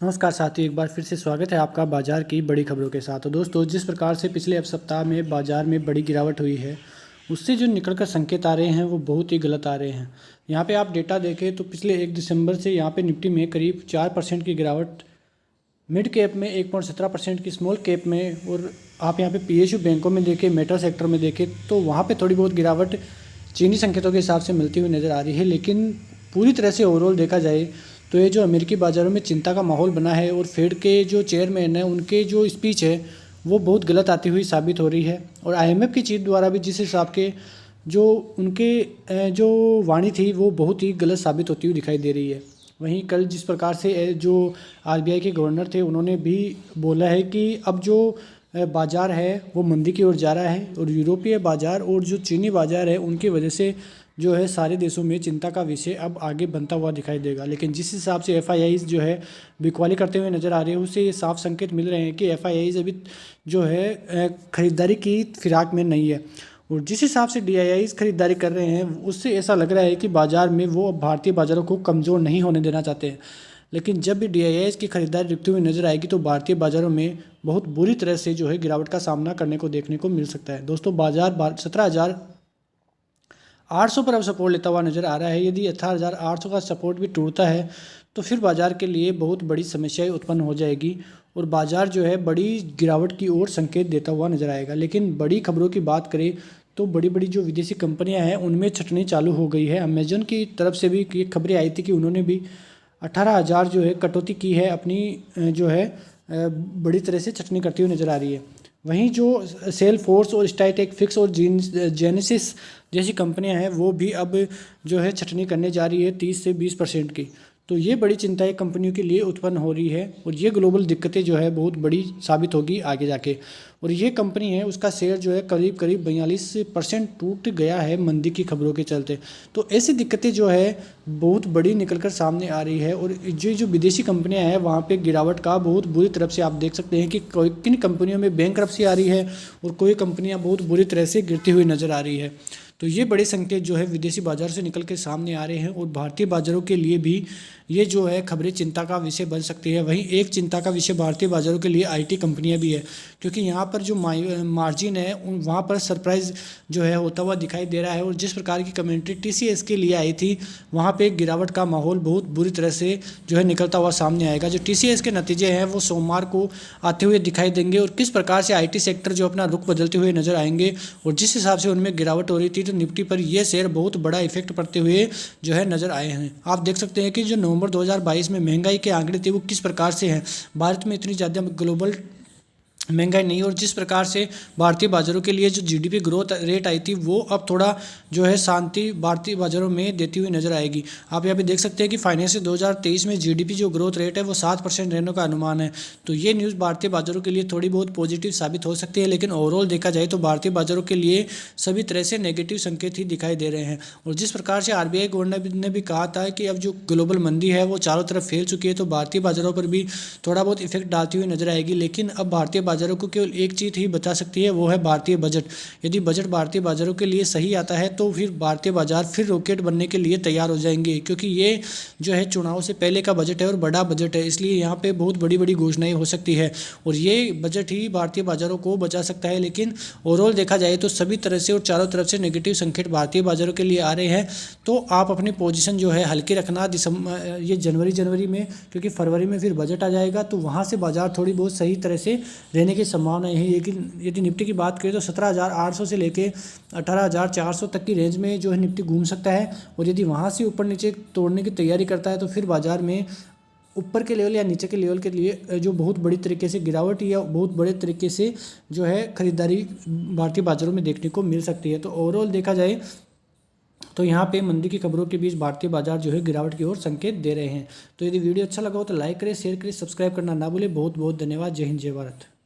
नमस्कार साथियों, एक बार फिर से स्वागत है आपका बाजार की बड़ी खबरों के साथ। तो दोस्तों, जिस प्रकार से पिछले सप्ताह में बाजार में बड़ी गिरावट हुई है, उससे जो निकल कर संकेत आ रहे हैं वो बहुत ही गलत आ रहे हैं। यहाँ पे आप डेटा देखें तो पिछले 1 दिसंबर से यहाँ पे निफ्टी में करीब 4% की गिरावट, मिड कैप में 1.17% की, स्मॉल कैप में, और आप यहाँ पे पीएसयू बैंकों में देखें, मेटल सेक्टर में देखें तो वहाँ पे थोड़ी बहुत गिरावट चीनी संकेतों के हिसाब से मिलती हुई नज़र आ रही है। लेकिन पूरी तरह से ओवरऑल देखा जाए तो ये जो अमेरिकी बाज़ारों में चिंता का माहौल बना है और फेड के जो चेयरमैन हैं उनके जो स्पीच है वो बहुत गलत आती हुई साबित हो रही है। और आईएमएफ की चीफ द्वारा भी जिस हिसाब के जो उनके जो वाणी थी वो बहुत ही गलत साबित होती हुई दिखाई दे रही है। वहीं कल जिस प्रकार से जो आरबीआई के गवर्नर थे उन्होंने भी बोला है कि अब जो बाज़ार है वो मंदी की ओर जा रहा है और यूरोपीय बाज़ार और जो चीनी बाज़ार है उनकी वजह से जो है सारे देशों में चिंता का विषय अब आगे बनता हुआ दिखाई देगा। लेकिन जिस हिसाब से एफआईआईज़ जो है बिकवाली करते हुए नज़र आ रहे हैं उससे ये साफ संकेत मिल रहे हैं कि एफआईआईज़ अभी जो है ख़रीदारी की फिराक में नहीं है। और जिस हिसाब से डीआईआईज़ खरीदारी कर रहे हैं उससे ऐसा लग रहा है कि बाज़ार में वो अब भारतीय बाज़ारों को कमज़ोर नहीं होने देना चाहते हैं। लेकिन जब भी डीआईआईज़ की खरीदारी रुकती हुई नज़र आएगी तो भारतीय बाज़ारों में बहुत बुरी तरह से जो है गिरावट का सामना करने को देखने को मिल सकता है। दोस्तों, बाज़ार 17,800 पर अब सपोर्ट लेता हुआ नज़र आ रहा है। यदि 18,800 का सपोर्ट भी टूटता है तो फिर बाज़ार के लिए बहुत बड़ी समस्याएं उत्पन्न हो जाएगी और बाज़ार जो है बड़ी गिरावट की ओर संकेत देता हुआ नज़र आएगा। लेकिन बड़ी खबरों की बात करें तो बड़ी बड़ी जो विदेशी कंपनियां हैं उनमें छटनी चालू हो गई है। अमेजन की तरफ से भी ये खबरें आई थी कि उन्होंने भी 18,000 जो है कटौती की है अपनी, जो है बड़ी तरह से छटनी करती हुई नज़र आ रही है। वहीं जो सेल फोर्स और स्टाइटेक फिक्स और जेनेसिस जैसी कंपनियां हैं वो भी अब जो है छटनी करने जा रही है 30 से 20% की। तो ये बड़ी चिंताएं कंपनियों के लिए उत्पन्न हो रही है और ये ग्लोबल दिक्कतें जो है बहुत बड़ी साबित होगी आगे जाके। और ये कंपनी है उसका शेयर जो है करीब करीब 42% टूट गया है मंदी की खबरों के चलते। तो ऐसी दिक्कतें जो है बहुत बड़ी निकल कर सामने आ रही है और जो विदेशी कंपनियां हैं वहाँ पे गिरावट का बहुत बुरी तरफ से आप देख सकते हैं कि किन कंपनियों में बैंकरप्सी आ रही है और कोई कंपनियाँ बहुत बुरी तरह से गिरती हुई नज़र आ रही है। तो ये बड़े संकेत जो है विदेशी बाज़ार से निकल के सामने आ रहे हैं और भारतीय बाज़ारों के लिए भी ये जो है खबरें चिंता का विषय बन सकती है। वहीं एक चिंता का विषय भारतीय बाज़ारों के लिए आईटी कंपनियां भी है, क्योंकि यहाँ पर जो मार्जिन है वहाँ पर सरप्राइज़ जो है होता हुआ दिखाई दे रहा है। और जिस प्रकार की कमेंट्री टीसीएस के लिए आई थी वहाँ पर गिरावट का माहौल बहुत बुरी तरह से जो है निकलता हुआ सामने आएगा। जो टीसीएस के नतीजे हैं वो सोमवार को आते हुए दिखाई देंगे और किस प्रकार से आईटी सेक्टर जो अपना रुख बदलते हुए नजर आएंगे और जिस हिसाब से उनमें गिरावट हो रही थी तो निफ्टी पर यह शेयर बहुत बड़ा इफेक्ट पड़ते हुए जो है नजर आए हैं। आप देख सकते हैं कि जो नवंबर 2022 में महंगाई के आंकड़े थे वो किस प्रकार से हैं। भारत में इतनी ज़्यादा ग्लोबल महंगाई नहीं और जिस प्रकार से भारतीय बाज़ारों के लिए जो जीडीपी ग्रोथ रेट आई थी वो अब थोड़ा जो है शांति भारतीय बाज़ारों में देती हुई नजर आएगी। आप यहाँ पे देख सकते हैं कि फाइनेंस 2023 में जीडीपी जो ग्रोथ रेट है वो 7% रहने का अनुमान है। तो ये न्यूज़ भारतीय बाज़ारों के लिए थोड़ी बहुत पॉजिटिव साबित हो सकती है, लेकिन ओवरऑल देखा जाए तो भारतीय बाज़ारों के लिए सभी तरह से नेगेटिव संकेत ही दिखाई दे रहे हैं। और जिस प्रकार से आरबीआई गवर्नर ने भी कहा था कि अब जो ग्लोबल मंदी है वो चारों तरफ फैल चुकी है तो भारतीय बाज़ारों पर भी थोड़ा बहुत इफेक्ट डालती हुई नजर आएगी। लेकिन अब भारतीय बाज़ारों को केवल एक चीज़ ही बचा सकती है, वो है भारतीय बजट। यदि बजट भारतीय बाज़ारों के लिए सही आता है तो फिर भारतीय बाज़ार फिर रॉकेट बनने के लिए तैयार हो जाएंगे, क्योंकि ये जो है चुनाव से पहले का बजट है और बड़ा बजट है, इसलिए यहाँ पे बहुत बड़ी बड़ी घोषणाएं हो सकती है और ये बजट ही भारतीय बाज़ारों को बचा सकता है। लेकिन ओवरऑल देखा जाए तो सभी तरह से और चारों तरफ से नेगेटिव संकेत भारतीय बाज़ारों के लिए आ रहे हैं। तो आप अपनी पोजीशन जो है हल्की रखना दिसंबर ये जनवरी में, क्योंकि फरवरी में फिर बजट आ जाएगा तो वहाँ से बाज़ार थोड़ी बहुत सही तरह से रहने की संभावना है। लेकिन यदि निफ्टी की बात करें तो 17,800 से लेके 18,400 तक की रेंज में जो है निफ्टी घूम सकता है और यदि वहाँ से ऊपर नीचे तोड़ने की तैयारी करता है तो फिर बाज़ार में ऊपर के लेवल या नीचे के लेवल के लिए जो बहुत बड़ी तरीके से गिरावट या बहुत बड़े तरीके से जो है खरीदारी भारतीय बाज़ारों में देखने को मिल सकती है। तो ओवरऑल देखा जाए तो यहाँ पे मंदी की खबरों के बीच भारतीय बाजार जो है गिरावट की ओर संकेत दे रहे हैं। तो यदि वीडियो अच्छा लगा हो तो लाइक करें, शेयर करें, सब्सक्राइब करना ना भूलें। बहुत बहुत धन्यवाद। जय हिंद, जय भारत।